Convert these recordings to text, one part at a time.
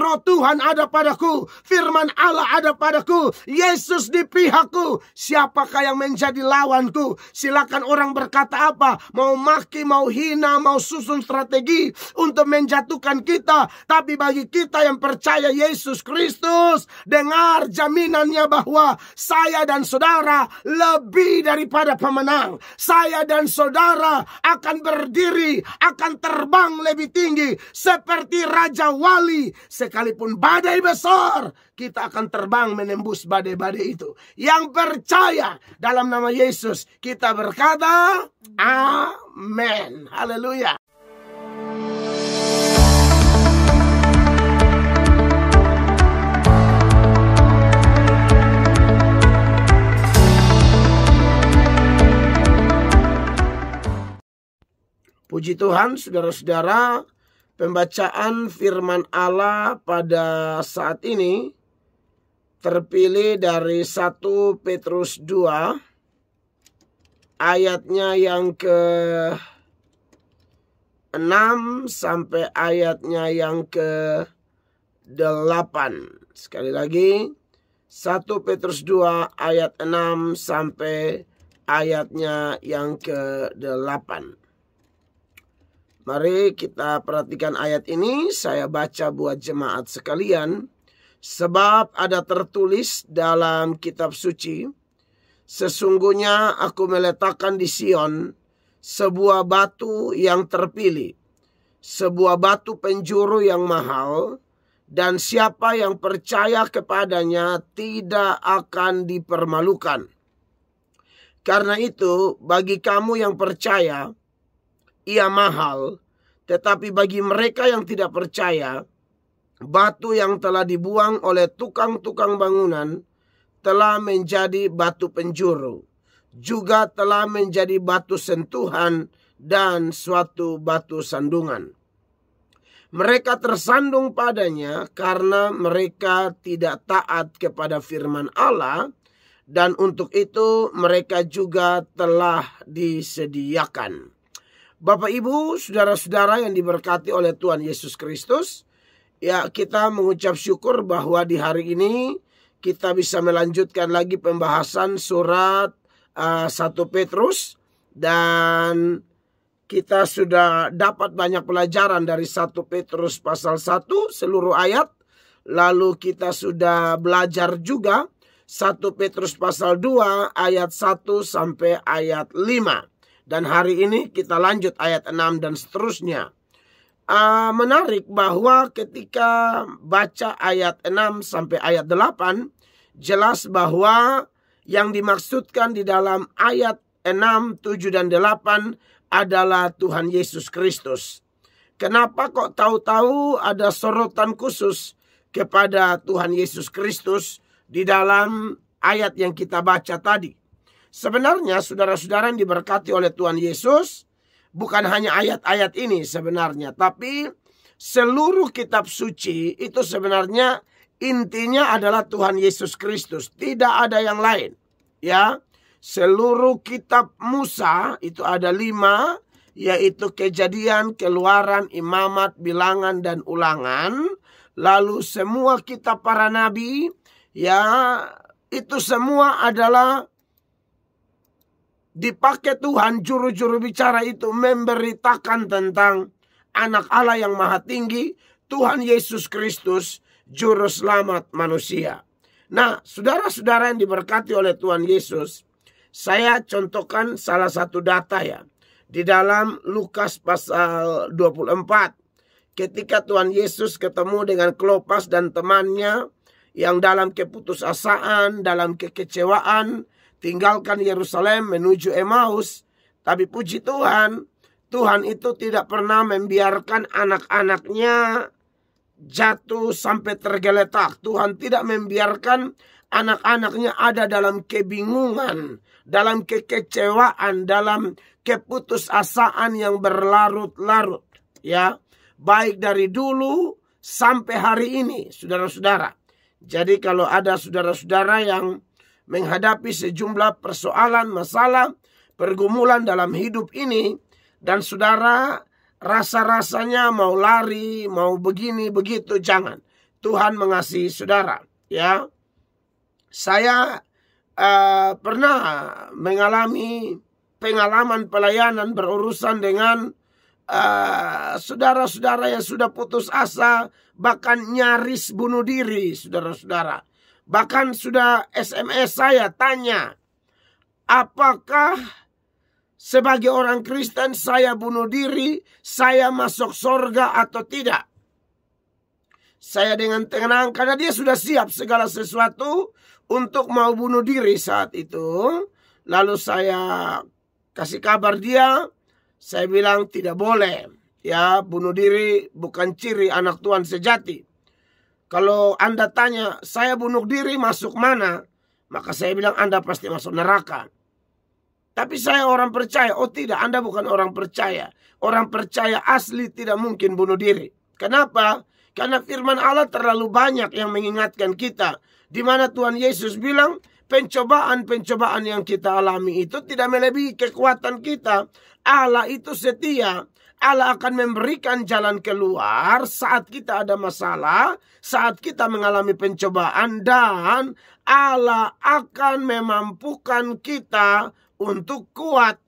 Roh Tuhan ada padaku, firman Allah ada padaku, Yesus di pihakku. Siapakah yang menjadi lawanku? Silakan orang berkata apa, mau maki, mau hina, mau susun strategi untuk menjatuhkan kita. Tapi bagi kita yang percaya Yesus Kristus, dengar jaminannya bahwa saya dan saudara lebih daripada pemenang. Saya dan saudara akan berdiri, akan terbang lebih tinggi seperti Raja Wali. Sekalipun badai besar, kita akan terbang menembus badai-badai itu. Yang percaya dalam nama Yesus, kita berkata amin. Haleluya. Puji Tuhan, saudara-saudara, pembacaan firman Allah pada saat ini terpilih dari 1 Petrus 2 ayatnya yang ke-6 sampai ayatnya yang ke-8. Sekali lagi, 1 Petrus 2 ayat 6 sampai ayatnya yang ke-8. Mari kita perhatikan ayat ini. Saya baca buat jemaat sekalian. Sebab ada tertulis dalam kitab suci, sesungguhnya aku meletakkan di Sion sebuah batu yang terpilih, sebuah batu penjuru yang mahal, dan siapa yang percaya kepadanya tidak akan dipermalukan. Karena itu, bagi kamu yang percaya, ia mahal, tetapi bagi mereka yang tidak percaya, batu yang telah dibuang oleh tukang-tukang bangunan telah menjadi batu penjuru, juga telah menjadi batu sentuhan dan suatu batu sandungan. Mereka tersandung padanya karena mereka tidak taat kepada firman Allah, dan untuk itu mereka juga telah disediakan. Bapak, Ibu, saudara-saudara yang diberkati oleh Tuhan Yesus Kristus, ya, kita mengucap syukur bahwa di hari ini kita bisa melanjutkan lagi pembahasan surat 1 Petrus, dan kita sudah dapat banyak pelajaran dari 1 Petrus pasal 1 seluruh ayat. Lalu kita sudah belajar juga 1 Petrus pasal 2 ayat 1 sampai ayat 5. Dan hari ini kita lanjut ayat 6 dan seterusnya. Menarik bahwa ketika baca ayat 6 sampai ayat 8, jelas bahwa yang dimaksudkan di dalam ayat 6, 7, dan 8 adalah Tuhan Yesus Kristus. Kenapa kok tahu-tahu ada sorotan khusus kepada Tuhan Yesus Kristus di dalam ayat yang kita baca tadi? Sebenarnya saudara-saudara yang diberkati oleh Tuhan Yesus, bukan hanya ayat-ayat ini sebenarnya, tapi seluruh kitab suci itu sebenarnya intinya adalah Tuhan Yesus Kristus. Tidak ada yang lain. Ya, seluruh kitab Musa itu ada 5, yaitu Kejadian, Keluaran, Imamat, Bilangan, dan Ulangan. Lalu semua kitab para nabi, ya, itu semua adalah dipakai Tuhan, juru-juru bicara itu memberitakan tentang anak Allah yang maha tinggi, Tuhan Yesus Kristus, juru selamat manusia. Nah, saudara-saudara yang diberkati oleh Tuhan Yesus, saya contohkan salah satu data ya. Di dalam Lukas pasal 24, ketika Tuhan Yesus ketemu dengan Klopas dan temannya yang dalam keputusasaan, dalam kekecewaan, tinggalkan Yerusalem menuju Emmaus. Tapi puji Tuhan, Tuhan itu tidak pernah membiarkan anak-anaknya jatuh sampai tergeletak. Tuhan tidak membiarkan anak-anaknya ada dalam kebingungan, dalam kekecewaan, dalam keputusasaan yang berlarut-larut. Ya, baik dari dulu sampai hari ini, saudara-saudara. Jadi kalau ada saudara-saudara yang menghadapi sejumlah persoalan, masalah, pergumulan dalam hidup ini, dan saudara rasa-rasanya mau lari, mau begini, begitu, jangan. Tuhan mengasihi saudara. Ya, saya pernah mengalami pengalaman pelayanan berurusan dengan saudara-saudara yang sudah putus asa, bahkan nyaris bunuh diri, saudara-saudara. Bahkan sudah SMS saya tanya, apakah sebagai orang Kristen saya bunuh diri, saya masuk surga atau tidak? Saya dengan tenang, karena dia sudah siap segala sesuatu untuk mau bunuh diri saat itu. Lalu saya kasih kabar dia, saya bilang tidak boleh. Ya, bunuh diri bukan ciri anak Tuhan sejati. Kalau Anda tanya, saya bunuh diri masuk mana? Maka saya bilang Anda pasti masuk neraka. Tapi saya orang percaya. Oh tidak, Anda bukan orang percaya. Orang percaya asli tidak mungkin bunuh diri. Kenapa? Karena firman Allah terlalu banyak yang mengingatkan kita. Di mana Tuhan Yesus bilang, pencobaan-pencobaan yang kita alami itu tidak melebihi kekuatan kita. Allah itu setia. Allah akan memberikan jalan keluar saat kita ada masalah, saat kita mengalami pencobaan, dan Allah akan memampukan kita untuk kuat.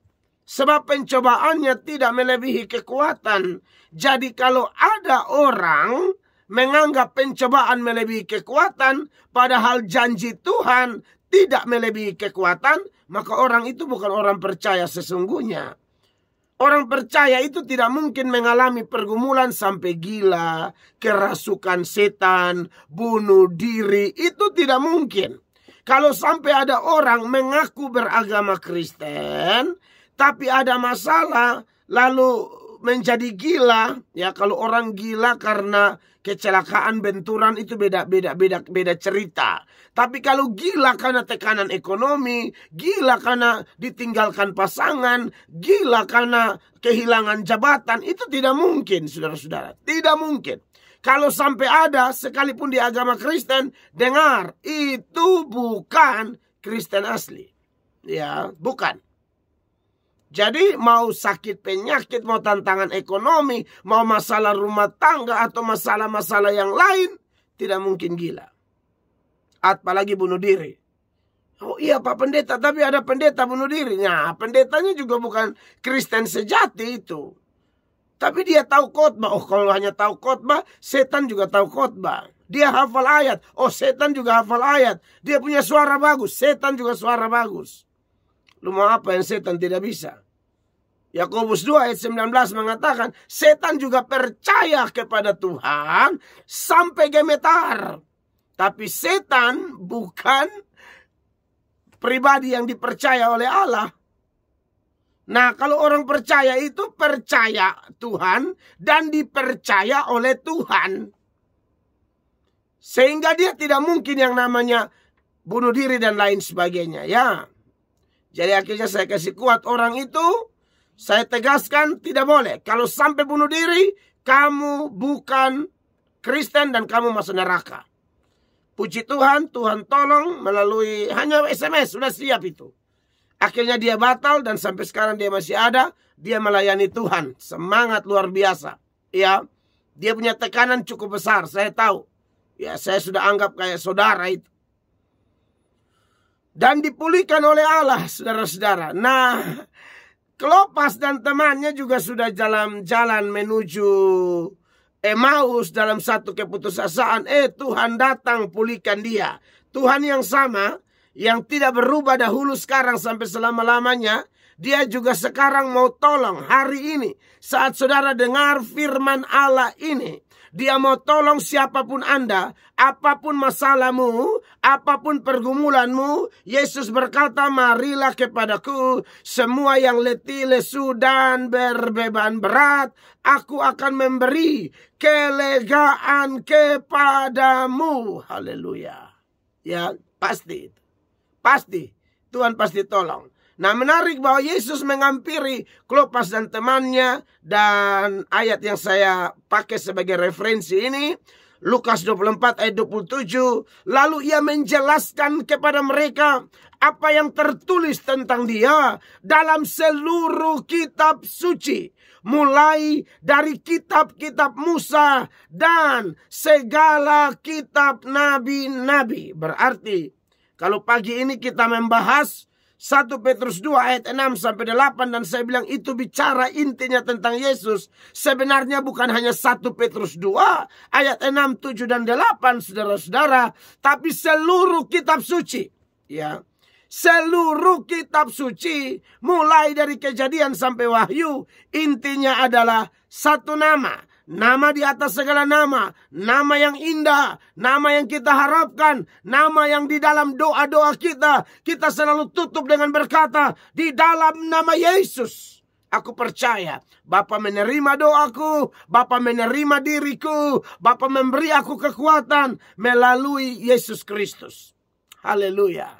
Sebab pencobaannya tidak melebihi kekuatan. Jadi kalau ada orang menganggap pencobaan melebihi kekuatan, padahal janji Tuhan tidak melebihi kekuatan, maka orang itu bukan orang percaya sesungguhnya. Orang percaya itu tidak mungkin mengalami pergumulan sampai gila, kerasukan setan, bunuh diri. Itu tidak mungkin. Kalau sampai ada orang mengaku beragama Kristen, tapi ada masalah, lalu menjadi gila. Ya, kalau orang gila karena kecelakaan, benturan, itu beda cerita. Tapi kalau gila karena tekanan ekonomi, gila karena ditinggalkan pasangan, gila karena kehilangan jabatan, itu tidak mungkin, saudara-saudara. Tidak mungkin. Kalau sampai ada, sekalipun di agama Kristen, dengar, itu bukan Kristen asli. Ya, bukan. Jadi mau sakit penyakit, mau tantangan ekonomi, mau masalah rumah tangga atau masalah-masalah yang lain, tidak mungkin gila. Apalagi bunuh diri. Oh iya Pak Pendeta, tapi ada pendeta bunuh diri. Nah, pendetanya juga bukan Kristen sejati itu. Tapi dia tahu khotbah. Oh, kalau hanya tahu khotbah, setan juga tahu khotbah. Dia hafal ayat. Oh, setan juga hafal ayat. Dia punya suara bagus. Setan juga suara bagus. Lu mau apa yang setan tidak bisa? Yakobus 2 ayat 19 mengatakan, setan juga percaya kepada Tuhan sampai gemetar. Tapi setan bukan pribadi yang dipercaya oleh Allah. Nah, kalau orang percaya itu percaya Tuhan dan dipercaya oleh Tuhan. Sehingga dia tidak mungkin yang namanya bunuh diri dan lain sebagainya. Ya. Jadi akhirnya saya kasih kuat orang itu. Saya tegaskan tidak boleh. Kalau sampai bunuh diri, kamu bukan Kristen dan kamu masuk neraka. Puji Tuhan, Tuhan tolong melalui hanya SMS, sudah siap itu. Akhirnya dia batal dan sampai sekarang dia masih ada. Dia melayani Tuhan. Semangat luar biasa. Ya, dia punya tekanan cukup besar, saya tahu. Ya, saya sudah anggap kayak saudara itu. Dan dipulihkan oleh Allah, saudara-saudara. Nah, Klopas dan temannya juga sudah jalan-jalan menuju Emmaus dalam satu keputusasaan. Tuhan datang pulihkan dia. Tuhan yang sama, yang tidak berubah dahulu sekarang sampai selama-lamanya, dia juga sekarang mau tolong hari ini. Saat saudara dengar firman Allah ini, dia mau tolong siapapun Anda, apapun masalahmu, apapun pergumulanmu. Yesus berkata, marilah kepadaku semua yang letih, lesu, dan berbeban berat. Aku akan memberi kelegaan kepadamu. Haleluya. Ya, pasti. Pasti. Tuhan pasti tolong. Nah, menarik bahwa Yesus menghampiri Klopas dan temannya. Dan ayat yang saya pakai sebagai referensi ini Lukas 24 ayat 27. Lalu ia menjelaskan kepada mereka apa yang tertulis tentang dia dalam seluruh kitab suci, mulai dari kitab-kitab Musa dan segala kitab nabi-nabi. Berarti kalau pagi ini kita membahas 1 Petrus 2 ayat 6 sampai 8, dan saya bilang itu bicara intinya tentang Yesus. Sebenarnya bukan hanya 1 Petrus 2 ayat 6, 7 dan 8, saudara-saudara, tapi seluruh kitab suci. Ya. Seluruh kitab suci mulai dari Kejadian sampai Wahyu, intinya adalah satu nama. Nama di atas segala nama, nama yang indah, nama yang kita harapkan, nama yang di dalam doa-doa kita selalu tutup dengan berkata, di dalam nama Yesus aku percaya. Bapa menerima doaku, Bapa menerima diriku, Bapa memberi aku kekuatan melalui Yesus Kristus. Haleluya.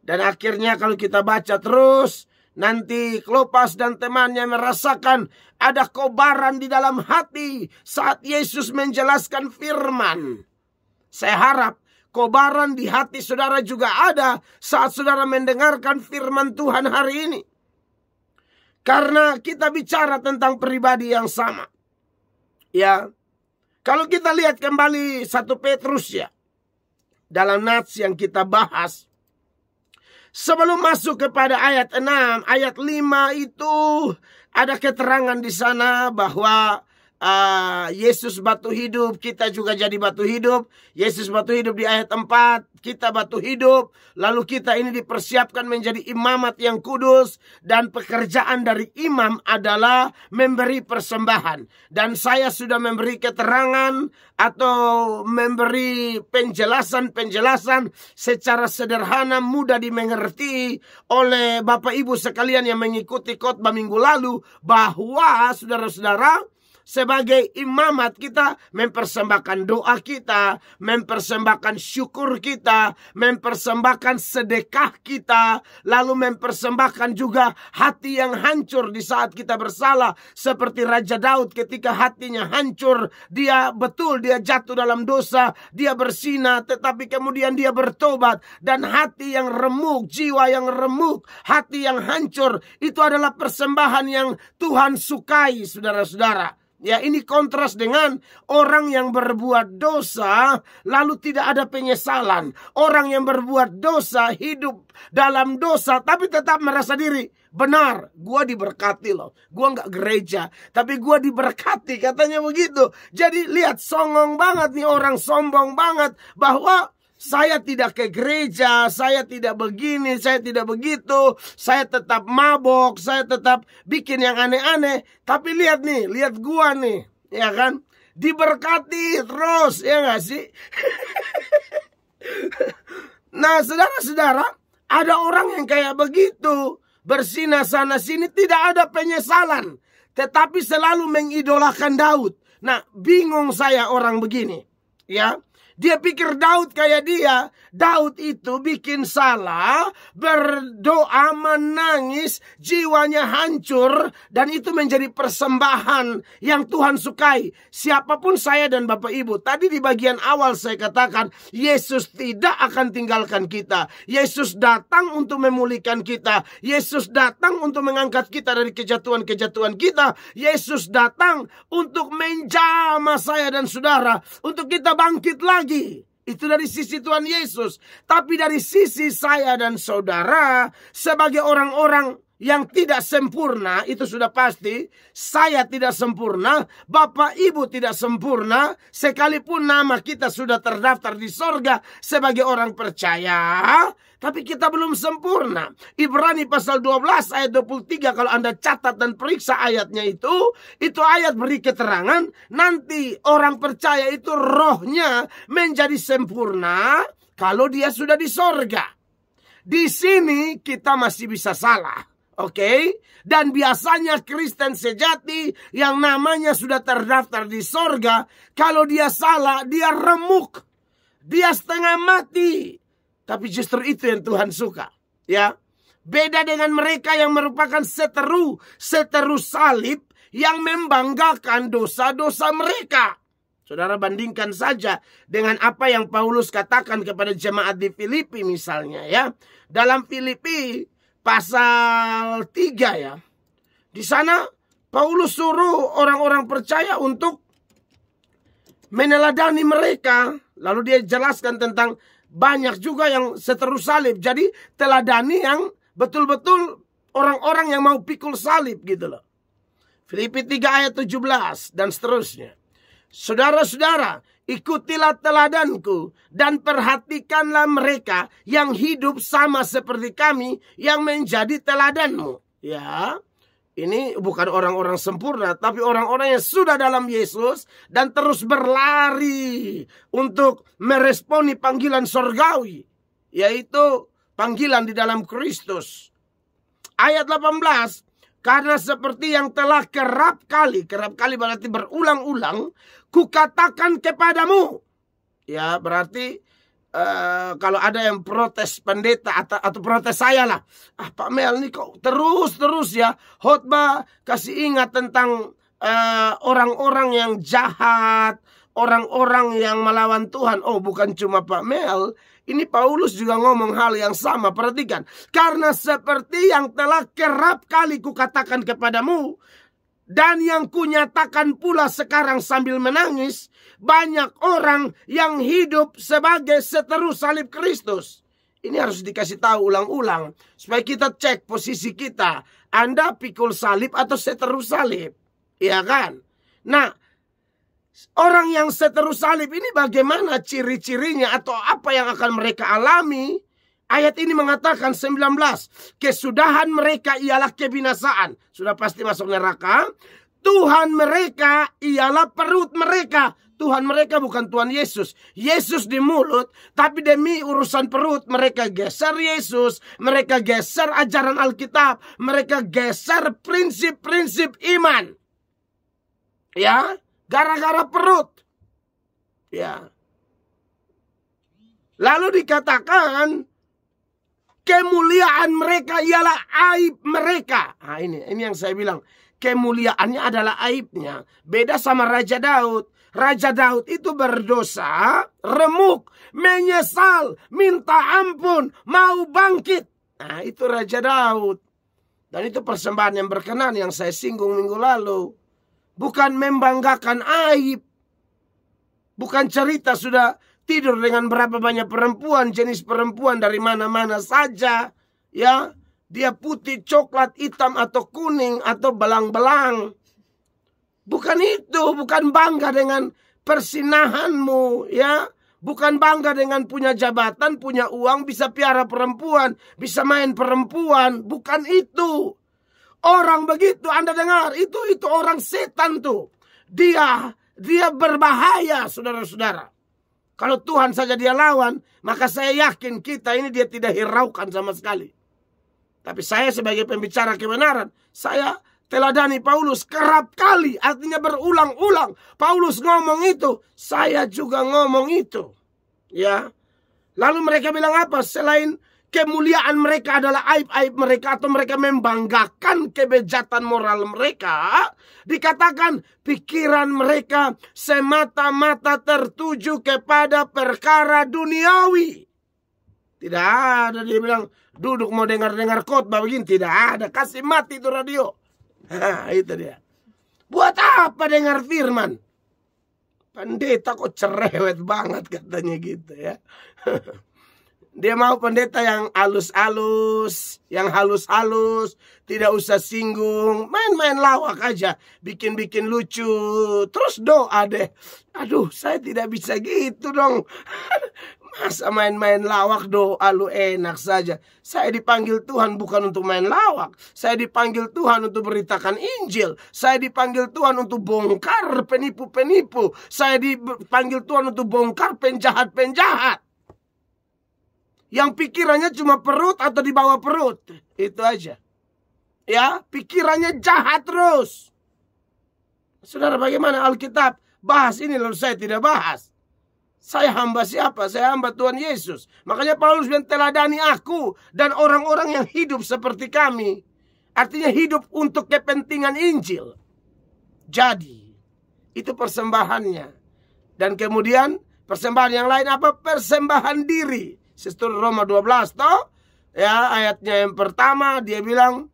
Dan akhirnya kalau kita baca terus, nanti Klopas dan temannya merasakan ada kobaran di dalam hati saat Yesus menjelaskan firman. Saya harap kobaran di hati saudara juga ada saat saudara mendengarkan firman Tuhan hari ini. Karena kita bicara tentang pribadi yang sama. Ya, kalau kita lihat kembali 1 Petrus ya, dalam nats yang kita bahas, sebelum masuk kepada ayat 6, ayat 5 itu ada keterangan di sana bahwa Yesus batu hidup, kita juga jadi batu hidup. Yesus batu hidup di ayat 4, kita batu hidup. Lalu kita ini dipersiapkan menjadi imamat yang kudus. Dan pekerjaan dari imam adalah memberi persembahan. Dan saya sudah memberi keterangan atau memberi penjelasan-penjelasan secara sederhana, mudah dimengerti oleh Bapak Ibu sekalian yang mengikuti khotbah minggu lalu, bahwa saudara-saudara, sebagai imamat kita mempersembahkan doa kita, mempersembahkan syukur kita, mempersembahkan sedekah kita, lalu mempersembahkan juga hati yang hancur di saat kita bersalah. Seperti Raja Daud ketika hatinya hancur, dia jatuh dalam dosa, dia bersinah, tetapi kemudian dia bertobat. Dan hati yang remuk, jiwa yang remuk, hati yang hancur, itu adalah persembahan yang Tuhan sukai, saudara-saudara. Ya, ini kontras dengan orang yang berbuat dosa lalu tidak ada penyesalan. Orang yang berbuat dosa, hidup dalam dosa, tapi tetap merasa diri benar. Gua diberkati loh. Gua nggak gereja, tapi gua diberkati, katanya begitu. Jadi lihat, songong banget nih orang, sombong banget bahwa saya tidak ke gereja, saya tidak begini, saya tidak begitu, saya tetap mabok, saya tetap bikin yang aneh-aneh. Tapi lihat nih, lihat gua nih, ya kan? Diberkati terus, ya gak sih? Nah, saudara-saudara, ada orang yang kayak begitu, bersinah sana sini, tidak ada penyesalan, tetapi selalu mengidolakan Daud. Nah, bingung saya orang begini, ya. Dia pikir Daud kayak dia. Daud itu bikin salah, berdoa, menangis, jiwanya hancur, dan itu menjadi persembahan yang Tuhan sukai. Siapapun saya dan Bapak Ibu, tadi di bagian awal saya katakan, Yesus tidak akan tinggalkan kita. Yesus datang untuk memulihkan kita. Yesus datang untuk mengangkat kita dari kejatuhan-kejatuhan kita. Yesus datang untuk menjamah saya dan saudara, untuk kita bangkit lagi. Itu dari sisi Tuhan Yesus. Tapi dari sisi saya dan saudara, sebagai orang-orang yang tidak sempurna, itu sudah pasti. Saya tidak sempurna, Bapak Ibu tidak sempurna, sekalipun nama kita sudah terdaftar di sorga sebagai orang percaya, tapi kita belum sempurna. Ibrani pasal 12 ayat 23, kalau Anda catat dan periksa ayatnya itu ayat beri keterangan, nanti orang percaya itu rohnya menjadi sempurna kalau dia sudah di sorga. Di sini kita masih bisa salah. Oke? Dan biasanya Kristen sejati yang namanya sudah terdaftar di sorga, kalau dia salah, dia remuk, dia setengah mati. Tapi justru itu yang Tuhan suka. Ya, beda dengan mereka yang merupakan seteru salib yang membanggakan dosa-dosa mereka. Saudara bandingkan saja dengan apa yang Paulus katakan kepada jemaat di Filipi misalnya ya. Dalam Filipi pasal 3 ya. Di sana Paulus suruh orang-orang percaya untuk meneladani mereka. Lalu dia jelaskan tentang banyak juga yang seterus salib. Jadi teladani yang betul-betul orang-orang yang mau pikul salib gitu loh. Filipi 3 ayat 17 dan seterusnya. Saudara-saudara, ikutilah teladanku dan perhatikanlah mereka yang hidup sama seperti kami yang menjadi teladanmu. Ya, ini bukan orang-orang sempurna, tapi orang-orang yang sudah dalam Yesus dan terus berlari untuk meresponi panggilan sorgawi, yaitu panggilan di dalam Kristus. Ayat 18, karena seperti yang telah kerap kali berarti berulang-ulang, kukatakan kepadamu. Ya, berarti kalau ada yang protes pendeta atau protes saya lah. Pak Mel ini kok terus ya khotbah kasih ingat tentang orang-orang yang jahat, orang-orang yang melawan Tuhan. Oh, bukan cuma Pak Mel. Ini Paulus juga ngomong hal yang sama. Perhatikan. Karena seperti yang telah kerap kali kukatakan kepadamu, dan yang kunyatakan pula sekarang sambil menangis, banyak orang yang hidup sebagai seterus salib Kristus. Ini harus dikasih tahu ulang-ulang, supaya kita cek posisi kita. Anda pikul salib atau seterus salib? Iya kan? Nah, orang yang seterus salib ini bagaimana ciri-cirinya atau apa yang akan mereka alami? Ayat ini mengatakan 19, kesudahan mereka ialah kebinasaan. Sudah pasti masuk neraka. Tuhan mereka ialah perut mereka. Tuhan mereka bukan Tuhan Yesus. Yesus di mulut, tapi demi urusan perut mereka geser Yesus. Mereka geser ajaran Alkitab. Mereka geser prinsip-prinsip iman. Ya, gara-gara perut. Ya. Lalu dikatakan kemuliaan mereka ialah aib mereka. Nah, ini yang saya bilang. Kemuliaannya adalah aibnya. Beda sama Raja Daud. Raja Daud itu berdosa, remuk, menyesal, minta ampun, mau bangkit. Nah, itu Raja Daud. Dan itu persembahan yang berkenan yang saya singgung minggu lalu. Bukan membanggakan aib. Bukan cerita sudah tidur dengan berapa banyak perempuan, jenis perempuan dari mana-mana saja. Ya, dia putih, coklat, hitam, atau kuning, atau belang-belang. Bukan itu, bukan bangga dengan persinahanmu, ya. Bukan bangga dengan punya jabatan, punya uang, bisa piara perempuan, bisa main perempuan. Bukan itu. Orang begitu, Anda dengar, itu orang setan tuh. Dia berbahaya, saudara-saudara. Kalau Tuhan saja dia lawan, maka saya yakin kita ini dia tidak hiraukan sama sekali. Tapi saya sebagai pembicara kebenaran, saya teladani Paulus kerap kali, artinya berulang-ulang. Paulus ngomong itu, saya juga ngomong itu. Ya. Lalu mereka bilang apa? Selain kemuliaan mereka adalah aib-aib mereka atau mereka membanggakan kebejatan moral mereka, dikatakan pikiran mereka semata-mata tertuju kepada perkara duniawi. Tidak ada dia bilang duduk mau dengar-dengar khotbah begini, tidak ada, kasih mati itu radio. Nah, itu dia. Buat apa dengar firman? Pendeta kok cerewet banget katanya gitu ya. Dia mau pendeta yang halus-halus, yang halus-halus, tidak usah singgung, main-main lawak aja, bikin-bikin lucu, terus doa deh. Aduh, saya tidak bisa gitu dong. Masa main-main lawak doa lu enak saja. Saya dipanggil Tuhan bukan untuk main lawak. Saya dipanggil Tuhan untuk beritakan Injil. Saya dipanggil Tuhan untuk bongkar penipu-penipu. Saya dipanggil Tuhan untuk bongkar penjahat-penjahat. Yang pikirannya cuma perut atau di bawah perut. Itu aja. Ya, pikirannya jahat terus. Saudara, bagaimana Alkitab bahas ini lalu saya tidak bahas? Saya hamba siapa? Saya hamba Tuhan Yesus. Makanya Paulus bilang teladani aku dan orang-orang yang hidup seperti kami. Artinya hidup untuk kepentingan Injil. Jadi, itu persembahannya. Dan kemudian persembahan yang lain apa? Persembahan diri. Sesuai Roma 12 toh. Ya, ayatnya yang pertama dia bilang,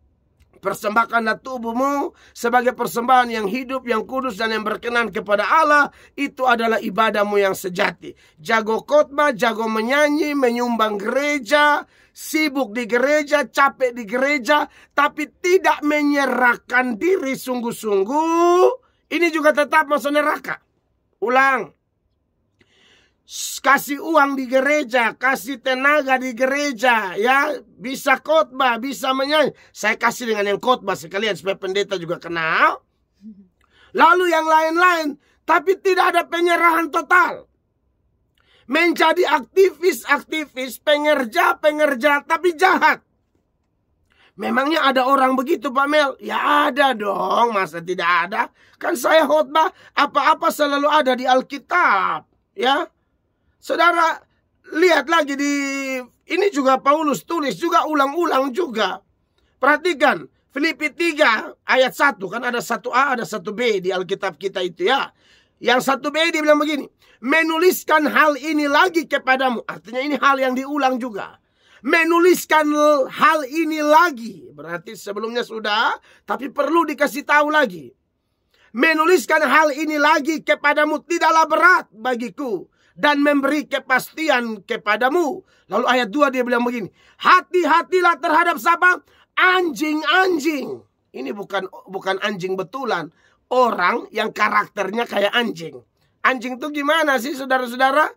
persembahkanlah tubuhmu sebagai persembahan yang hidup, yang kudus, dan yang berkenan kepada Allah. Itu adalah ibadahmu yang sejati. Jago khotbah, jago menyanyi, menyumbang gereja, sibuk di gereja, capek di gereja, tapi tidak menyerahkan diri sungguh-sungguh, ini juga tetap masuk neraka. Ulang. Kasih uang di gereja, kasih tenaga di gereja, ya, bisa khotbah, bisa menyanyi. Saya kasih dengan yang khotbah sekalian supaya pendeta juga kenal. Lalu yang lain-lain, tapi tidak ada penyerahan total. Menjadi aktivis-aktivis, pengerja-pengerja, tapi jahat. Memangnya ada orang begitu, Pak Mel? Ya ada dong, masa tidak ada? Kan saya khotbah, apa-apa selalu ada di Alkitab, ya. Saudara, lihat lagi ini juga Paulus tulis juga ulang-ulang juga. Perhatikan, Filipi 3 ayat 1, kan ada 1a, ada 1b di Alkitab kita itu ya. Yang 1b dia bilang begini, menuliskan hal ini lagi kepadamu. Artinya ini hal yang diulang juga. Menuliskan hal ini lagi. Berarti sebelumnya sudah, tapi perlu dikasih tahu lagi. Menuliskan hal ini lagi kepadamu tidaklah berat bagiku, dan memberi kepastian kepadamu. Lalu ayat 2 dia bilang begini, hati-hatilah terhadap siapa? Anjing-anjing. Ini bukan anjing betulan. Orang yang karakternya kayak anjing. Anjing itu gimana sih saudara-saudara?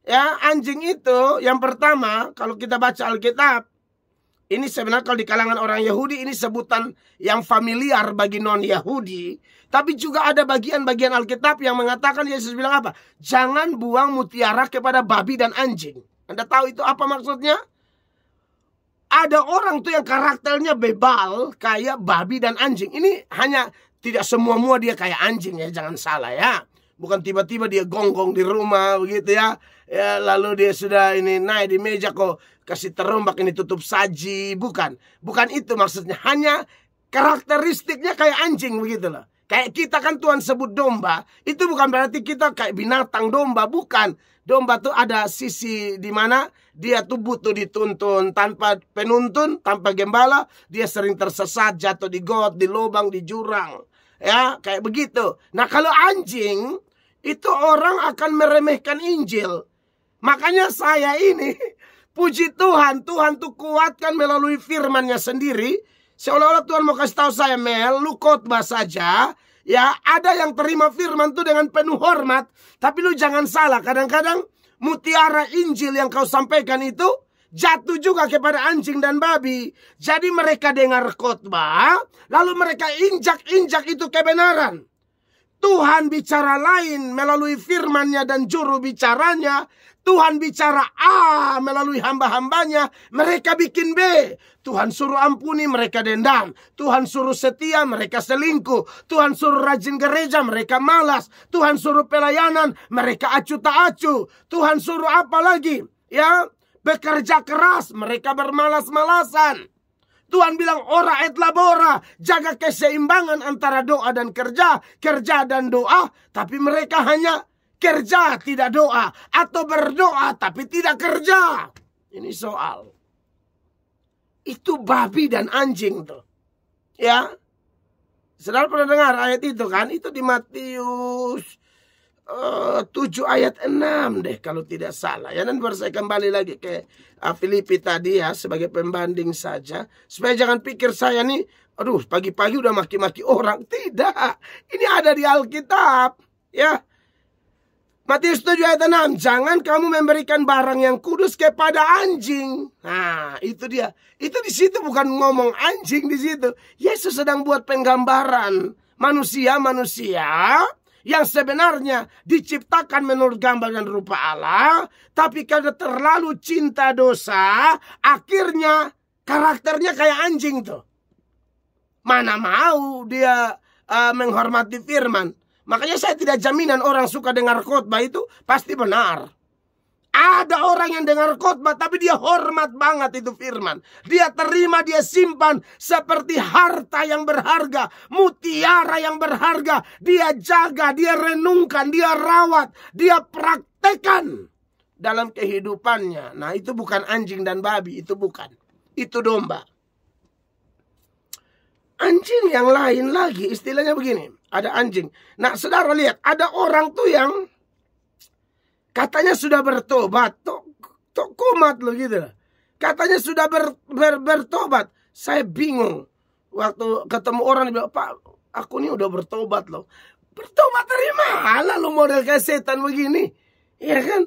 Ya, anjing itu yang pertama, kalau kita baca Alkitab, ini sebenarnya kalau di kalangan orang Yahudi ini sebutan yang familiar bagi non-Yahudi. Tapi juga ada bagian-bagian Alkitab yang mengatakan, Yesus bilang apa? Jangan buang mutiara kepada babi dan anjing. Anda tahu itu apa maksudnya? Ada orang tuh yang karakternya bebal kayak babi dan anjing. Ini hanya tidak semua dia kayak anjing ya, jangan salah ya. Bukan tiba-tiba dia gonggong di rumah begitu ya. Ya, lalu dia sudah ini naik di meja kok kasih terombak ini tutup saji. Bukan itu maksudnya. Hanya karakteristiknya kayak anjing begitu loh. Kayak kita kan Tuhan sebut domba. Itu bukan berarti kita kayak binatang domba. Bukan. Domba tuh ada sisi di mana dia tuh butuh dituntun. Tanpa penuntun, tanpa gembala, dia sering tersesat, jatuh di got, di lubang, di jurang. Ya, kayak begitu. Nah, kalau anjing, itu orang akan meremehkan Injil. Makanya saya ini, puji Tuhan, Tuhan tuh kuatkan melalui firman-Nya sendiri. Seolah-olah Tuhan mau kasih tahu saya, Mel, lu khotbah saja. Ya, ada yang terima firman tuh dengan penuh hormat. Tapi lu jangan salah, kadang-kadang mutiara Injil yang kau sampaikan itu jatuh juga kepada anjing dan babi. Jadi mereka dengar khotbah, lalu mereka injak-injak itu kebenaran. Tuhan bicara lain melalui firman-Nya dan juru bicaranya. Tuhan bicara A melalui hamba-hambanya, mereka bikin B. Tuhan suruh ampuni, mereka dendam. Tuhan suruh setia, mereka selingkuh. Tuhan suruh rajin gereja, mereka malas. Tuhan suruh pelayanan, mereka acuh tak acuh. Tuhan suruh apa lagi? Ya, bekerja keras, mereka bermalas-malasan. Tuhan bilang ora et labora, jaga keseimbangan antara doa dan kerja, kerja dan doa, tapi mereka hanya kerja tidak doa, atau berdoa tapi tidak kerja. Ini soal. Itu babi dan anjing tuh. Ya. Saudara pernah dengar ayat itu kan? Itu di Matius 7 ayat 6 deh kalau tidak salah. Ya, dan baru saya kembali lagi ke Filipi tadi ya sebagai pembanding saja. Supaya jangan pikir saya nih, aduh pagi-pagi udah maki-maki orang. Tidak. Ini ada di Alkitab. Ya. Matius 7 ayat 6. Jangan kamu memberikan barang yang kudus kepada anjing. Nah, itu dia. Itu di situ bukan ngomong anjing di situ. Yesus sedang buat penggambaran manusia-manusia yang sebenarnya diciptakan menurut gambar dan rupa Allah, tapi karena terlalu cinta dosa, akhirnya karakternya kayak anjing tuh. Mana mau dia menghormati firman. Makanya saya tidak jaminan orang suka dengar khotbah itu pasti benar. Ada orang yang dengar khotbah tapi dia hormat banget itu firman. Dia terima, dia simpan seperti harta yang berharga, mutiara yang berharga. Dia jaga, dia renungkan, dia rawat, dia praktekkan dalam kehidupannya. Nah, itu bukan anjing dan babi, itu bukan. Itu domba. Anjing yang lain lagi, istilahnya begini. Ada anjing. Nah, saudara lihat, ada orang tuh yang katanya sudah bertobat. Tok kumat loh gitu. Katanya sudah bertobat. Saya bingung. Waktu ketemu orang, dia bilang, Pak, aku ini udah bertobat loh. Bertobat dari mana lo model kayak setan begini? Iya kan?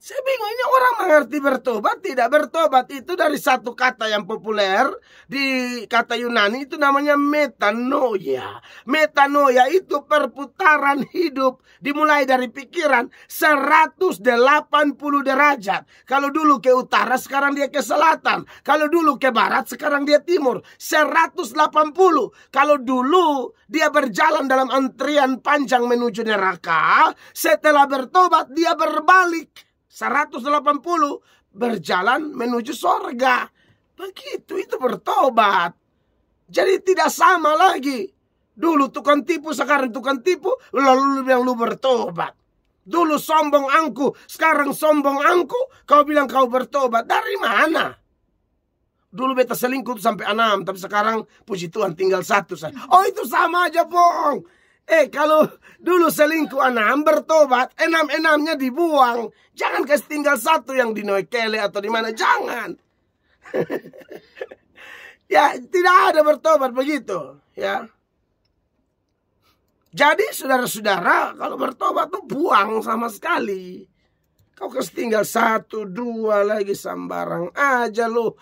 Saya bingung, ini orang mengerti bertobat, tidak bertobat. Itu dari satu kata yang populer di kata Yunani, itu namanya metanoia. Metanoia itu perputaran hidup, dimulai dari pikiran 180 derajat. Kalau dulu ke utara, sekarang dia ke selatan. Kalau dulu ke barat, sekarang dia timur. 180. Kalau dulu dia berjalan dalam antrian panjang menuju neraka, setelah bertobat dia berbalik 180 berjalan menuju sorga. Begitu, itu bertobat. Jadi tidak sama lagi. Dulu tukang tipu, sekarang tukang tipu, lalu lu bilang lu bertobat. Dulu sombong angku, sekarang sombong angku, kau bilang kau bertobat. Dari mana? Dulu beta selingkuh sampai 6, tapi sekarang puji Tuhan tinggal 1 saja. Oh, itu sama aja, bohong. Kalau dulu selingkuh 6, bertobat, 6-6-nya dibuang. Jangan kasih tinggal 1 yang di Noekele atau di mana, jangan. Ya, tidak ada bertobat begitu, ya. Jadi saudara-saudara, kalau bertobat tuh buang sama sekali. Kau kasih tinggal 1, 2 lagi, sambarang aja lu.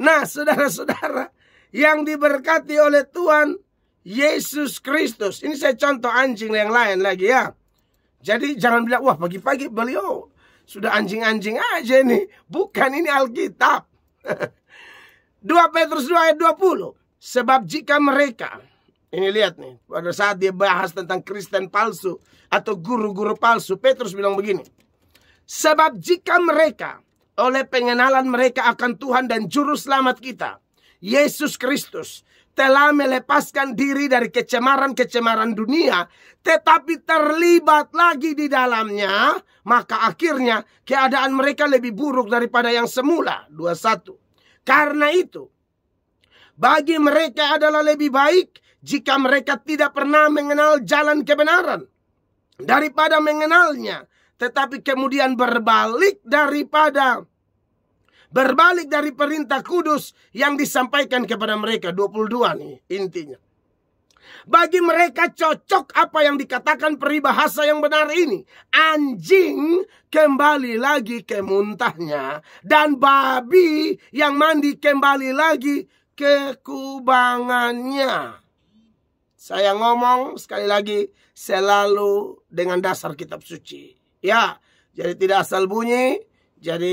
Nah, saudara-saudara yang diberkati oleh Tuhan Yesus Kristus. Ini saya contoh anjing yang lain lagi ya. Jadi jangan bilang, wah pagi-pagi beliau sudah anjing-anjing aja nih. Bukan, ini Alkitab. 2 Petrus 2 ayat 20. Sebab jika mereka, ini lihat nih, pada saat dia bahas tentang Kristen palsu atau guru-guru palsu, Petrus bilang begini. Sebab jika mereka oleh pengenalan mereka akan Tuhan dan Juru Selamat kita, Yesus Kristus, telah melepaskan diri dari kecemaran-kecemaran dunia, tetapi terlibat lagi di dalamnya, maka akhirnya keadaan mereka lebih buruk daripada yang semula. 21. Karena itu, bagi mereka adalah lebih baik jika mereka tidak pernah mengenal jalan kebenaran daripada mengenalnya, tetapi kemudian berbalik dari perintah kudus yang disampaikan kepada mereka. 22 nih intinya. Bagi mereka cocok apa yang dikatakan peribahasa yang benar ini. Anjing kembali lagi ke muntahnya, dan babi yang mandi kembali lagi ke kubangannya. Saya ngomong sekali lagi selalu dengan dasar kitab suci. Ya, jadi tidak asal bunyi. Jadi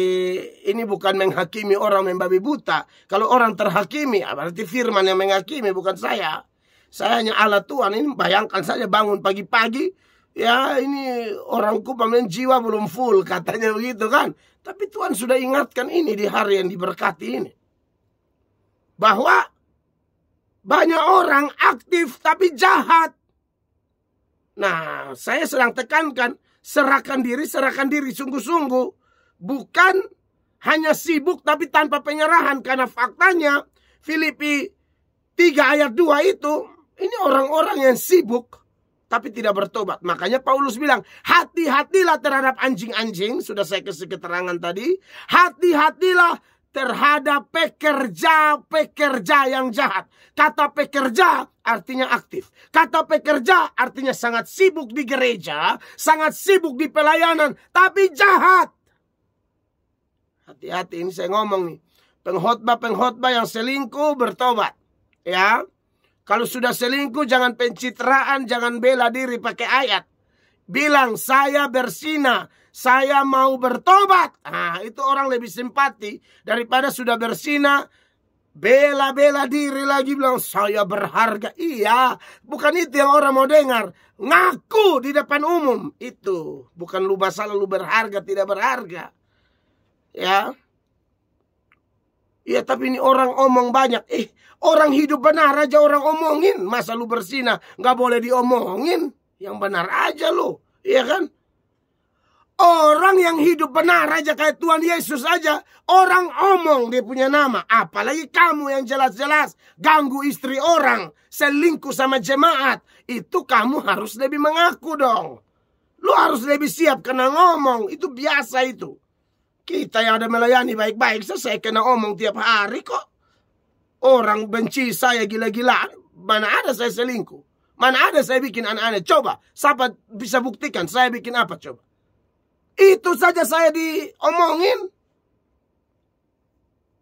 ini bukan menghakimi orang membabi buta. Kalau orang terhakimi, berarti firman yang menghakimi, bukan saya. Saya hanya Allah Tuhan. Ini bayangkan saja bangun pagi-pagi. Ya, ini orangku pemain jiwa belum full, katanya begitu kan. Tapi Tuhan sudah ingatkan ini di hari yang diberkati ini. Bahwa banyak orang aktif tapi jahat. Nah, saya sedang tekankan, serahkan diri sungguh-sungguh. Bukan hanya sibuk tapi tanpa penyerahan. Karena faktanya Filipi 3 ayat 2 itu, ini orang-orang yang sibuk tapi tidak bertobat. Makanya Paulus bilang, hati-hatilah terhadap anjing-anjing. Sudah saya kasih keterangan tadi. Hati-hatilah terhadap pekerja yang jahat. Kata pekerja artinya aktif. Kata pekerja artinya sangat sibuk di gereja, sangat sibuk di pelayanan, tapi jahat. Hati-hati, ini saya ngomong nih. Pengkhotbah yang selingkuh bertobat. Ya. Kalau sudah selingkuh jangan pencitraan, jangan bela diri pakai ayat. Bilang saya berzina, saya mau bertobat. Nah, itu orang lebih simpati daripada sudah berzina, bela-bela diri lagi, bilang saya berharga. Iya, bukan itu yang orang mau dengar. Ngaku di depan umum, itu bukan lu masalah lu berharga tidak berharga. Ya, iya, tapi ini orang omong banyak. Orang hidup benar aja orang omongin. Masa lu bersinah nggak boleh diomongin? Yang benar aja lu, iya kan? Orang yang hidup benar aja kayak Tuhan Yesus aja, orang omong dia punya nama. Apalagi kamu yang jelas-jelas ganggu istri orang, selingkuh sama jemaat. Itu kamu harus lebih mengaku dong. Lu harus lebih siap kena ngomong. Itu biasa itu. Kita yang ada melayani baik-baik, saya kena omong tiap hari kok. Orang benci saya gila-gilaan. Mana ada saya selingkuh? Mana ada saya bikin aneh-aneh? Coba, siapa bisa buktikan saya bikin apa coba? Itu saja saya diomongin.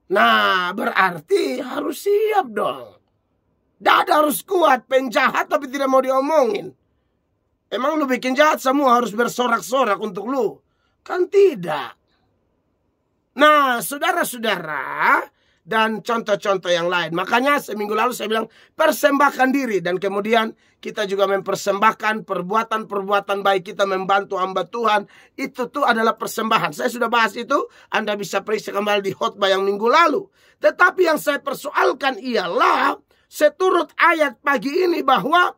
Nah, berarti harus siap dong. Dada harus kuat, penjahat tapi tidak mau diomongin. Emang lu bikin jahat semua harus bersorak-sorak untuk lu? Kan tidak. Nah, saudara-saudara, dan contoh-contoh yang lain. Makanya seminggu lalu saya bilang persembahkan diri. Dan kemudian kita juga mempersembahkan perbuatan-perbuatan baik kita membantu hamba Tuhan. Itu tuh adalah persembahan. Saya sudah bahas itu. Anda bisa periksa kembali di khotbah yang minggu lalu. Tetapi yang saya persoalkan ialah seturut ayat pagi ini bahwa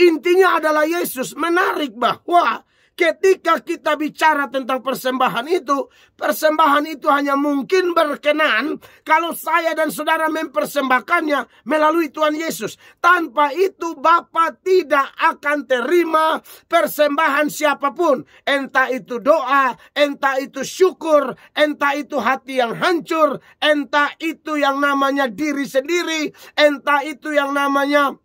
intinya adalah Yesus menarik bahwa ketika kita bicara tentang persembahan itu hanya mungkin berkenan kalau saya dan saudara mempersembahkannya melalui Tuhan Yesus. Tanpa itu Bapa tidak akan terima persembahan siapapun. Entah itu doa, entah itu syukur, entah itu hati yang hancur, entah itu yang namanya diri sendiri, entah itu yang namanya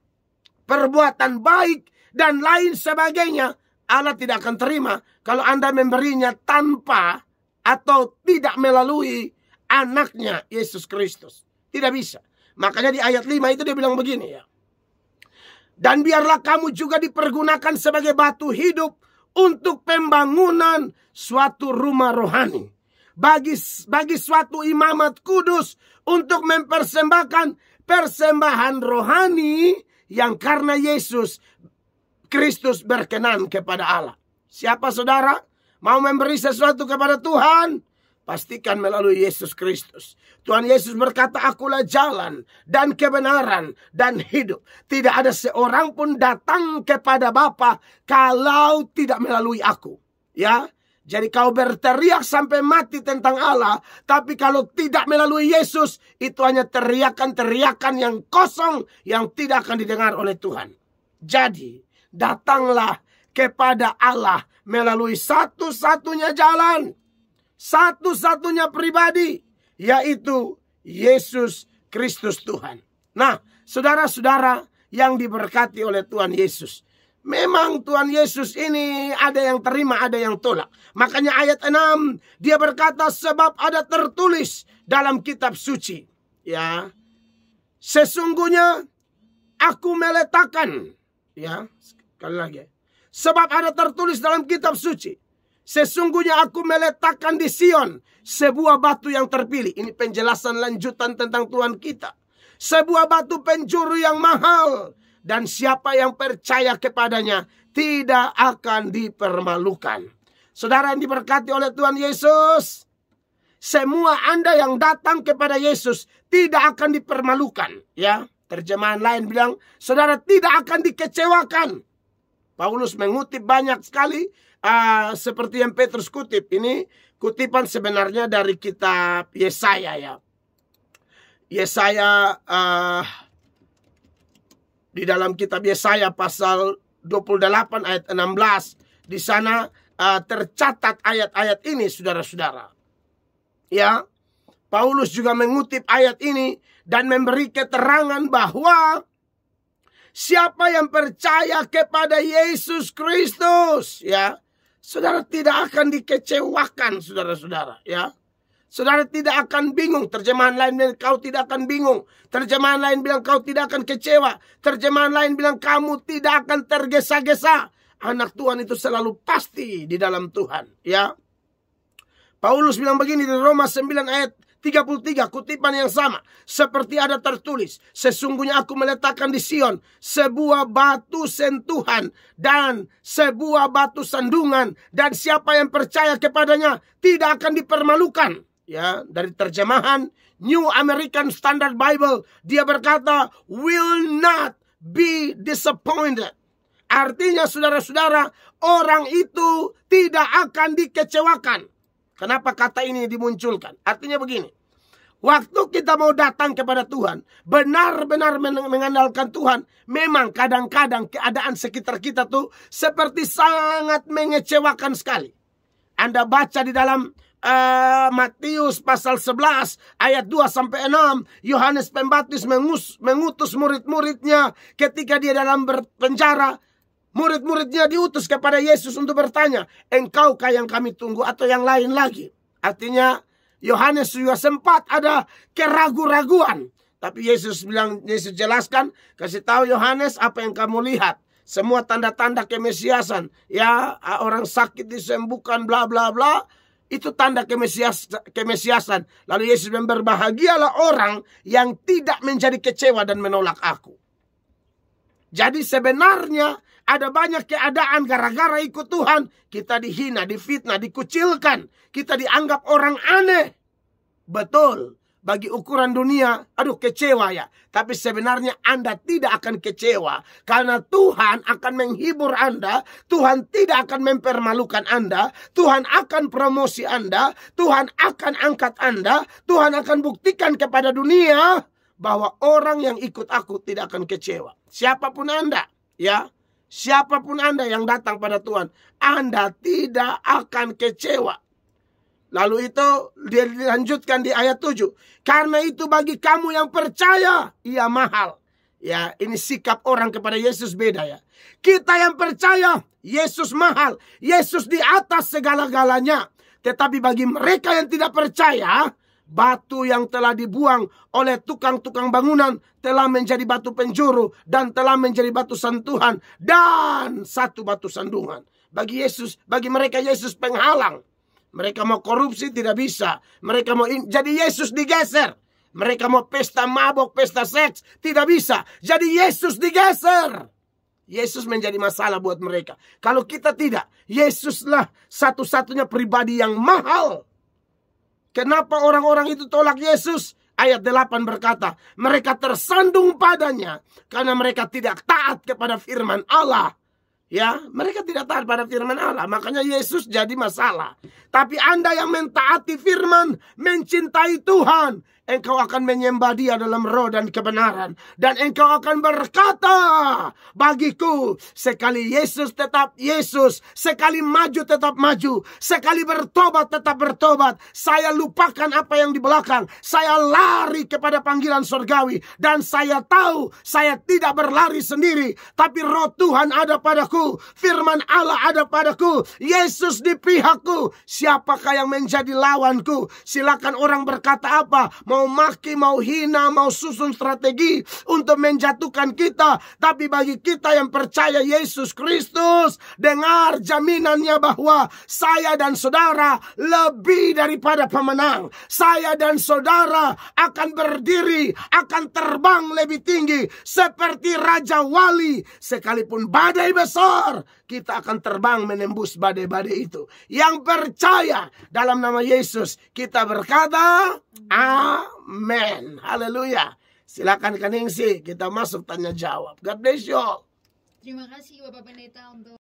perbuatan baik, dan lain sebagainya. Allah tidak akan terima kalau Anda memberinya tanpa atau tidak melalui anaknya Yesus Kristus. Tidak bisa. Makanya di ayat 5 itu dia bilang begini ya. Dan biarlah kamu juga dipergunakan sebagai batu hidup untuk pembangunan suatu rumah rohani. Bagi suatu imamat kudus untuk mempersembahkan persembahan rohani yang karena Yesus Kristus berkenan kepada Allah. Siapa saudara mau memberi sesuatu kepada Tuhan? Pastikan melalui Yesus Kristus. Tuhan Yesus berkata, akulah jalan dan kebenaran dan hidup. Tidak ada seorang pun datang kepada Bapa kalau tidak melalui aku. Ya, jadi kau berteriak sampai mati tentang Allah, tapi kalau tidak melalui Yesus, itu hanya teriakan-teriakan yang kosong yang tidak akan didengar oleh Tuhan. Jadi datanglah kepada Allah melalui satu-satunya jalan, satu-satunya pribadi, yaitu Yesus Kristus Tuhan. Nah, saudara-saudara yang diberkati oleh Tuhan Yesus, memang Tuhan Yesus ini ada yang terima, ada yang tolak. Makanya ayat 6 dia berkata, sebab ada tertulis dalam kitab suci, ya, sesungguhnya aku meletakkan, ya, sekali lagi. Sebab ada tertulis dalam kitab suci, sesungguhnya aku meletakkan di Sion sebuah batu yang terpilih. Ini penjelasan lanjutan tentang Tuhan kita. Sebuah batu penjuru yang mahal, dan siapa yang percaya kepadanya tidak akan dipermalukan. Saudara yang diberkati oleh Tuhan Yesus, semua Anda yang datang kepada Yesus tidak akan dipermalukan. Ya, terjemahan lain bilang, saudara tidak akan dikecewakan. Paulus mengutip banyak sekali seperti yang Petrus kutip. Ini kutipan sebenarnya dari kitab Yesaya ya. Yesaya di dalam kitab Yesaya pasal 28 ayat 16. Di sana tercatat ayat-ayat ini saudara-saudara. Ya, Paulus juga mengutip ayat ini dan memberi keterangan bahwa siapa yang percaya kepada Yesus Kristus, ya, saudara tidak akan dikecewakan, saudara-saudara, ya. Saudara tidak akan bingung. Terjemahan lain bilang kau tidak akan bingung. Terjemahan lain bilang kau tidak akan kecewa. Terjemahan lain bilang kamu tidak akan tergesa-gesa. Anak Tuhan itu selalu pasti di dalam Tuhan, ya. Paulus bilang begini di Roma 9 ayat 33 kutipan yang sama. Seperti ada tertulis, sesungguhnya aku meletakkan di Sion sebuah batu sentuhan dan sebuah batu sandungan, dan siapa yang percaya kepadanya tidak akan dipermalukan. Ya, dari terjemahan New American Standard Bible, dia berkata, will not be disappointed. Artinya saudara-saudara, orang itu tidak akan dikecewakan. Kenapa kata ini dimunculkan? Artinya begini. Waktu kita mau datang kepada Tuhan, benar-benar mengandalkan Tuhan, memang kadang-kadang keadaan sekitar kita tuh seperti sangat mengecewakan sekali. Anda baca di dalam Matius pasal 11 ayat 2-6, Yohanes Pembaptis mengutus murid-muridnya ketika dia dalam berpenjara. Murid-muridnya diutus kepada Yesus untuk bertanya, engkaukah yang kami tunggu atau yang lain lagi? Artinya Yohanes juga sempat ada keraguan-raguan. Tapi Yesus jelaskan, kasih tahu Yohanes apa yang kamu lihat. Semua tanda-tanda kemesiasan. Ya, orang sakit disembuhkan, bla bla bla. Itu tanda kemesiasan. Lalu Yesus berbahagialah orang yang tidak menjadi kecewa dan menolak aku. Jadi sebenarnya ada banyak keadaan gara-gara ikut Tuhan. Kita dihina, difitnah, dikucilkan. Kita dianggap orang aneh. Betul. Bagi ukuran dunia, aduh kecewa ya. Tapi sebenarnya Anda tidak akan kecewa. Karena Tuhan akan menghibur Anda. Tuhan tidak akan mempermalukan Anda. Tuhan akan promosi Anda. Tuhan akan angkat Anda. Tuhan akan buktikan kepada dunia bahwa orang yang ikut aku tidak akan kecewa. Siapapun Anda, ya. Siapapun Anda yang datang pada Tuhan, Anda tidak akan kecewa. Lalu itu dilanjutkan di ayat 7. Karena itu bagi kamu yang percaya, ia mahal. Ya, ini sikap orang kepada Yesus beda ya. Kita yang percaya, Yesus mahal. Yesus di atas segala-galanya. Tetapi bagi mereka yang tidak percaya, batu yang telah dibuang oleh tukang-tukang bangunan telah menjadi batu penjuru dan telah menjadi batu sentuhan dan satu batu sandungan. Bagi mereka Yesus penghalang. Mereka mau korupsi tidak bisa. Mereka mau jadi Yesus digeser. Mereka mau pesta mabok, pesta seks tidak bisa. Jadi Yesus digeser. Yesus menjadi masalah buat mereka. Kalau kita tidak, Yesuslah satu-satunya pribadi yang mahal. Kenapa orang-orang itu tolak Yesus? Ayat 8 berkata, mereka tersandung padanya karena mereka tidak taat kepada firman Allah. Ya, mereka tidak taat pada firman Allah. Makanya Yesus jadi masalah. Tapi Anda yang mentaati firman, mencintai Tuhan, engkau akan menyembah Dia dalam roh dan kebenaran. Dan engkau akan berkata, bagiku, sekali Yesus tetap Yesus, sekali maju tetap maju, sekali bertobat tetap bertobat. Saya lupakan apa yang di belakang. Saya lari kepada panggilan surgawi. Dan saya tahu, saya tidak berlari sendiri. Tapi roh Tuhan ada padaku. Firman Allah ada padaku. Yesus di pihakku. Siapakah yang menjadi lawanku? Silakan orang berkata apa, mau maki, mau hina, mau susun strategi untuk menjatuhkan kita. Tapi bagi kita yang percaya Yesus Kristus, dengar jaminannya bahwa saya dan saudara lebih daripada pemenang. Saya dan saudara akan berdiri, akan terbang lebih tinggi seperti Raja Wali. Sekalipun badai besar, kita akan terbang menembus badai-badai itu. Yang percaya dalam nama Yesus, kita berkata, amin. Haleluya. Silakan Kaningsi, kita masuk tanya jawab. God bless you all. Terima kasih Bapak Pendeta untuk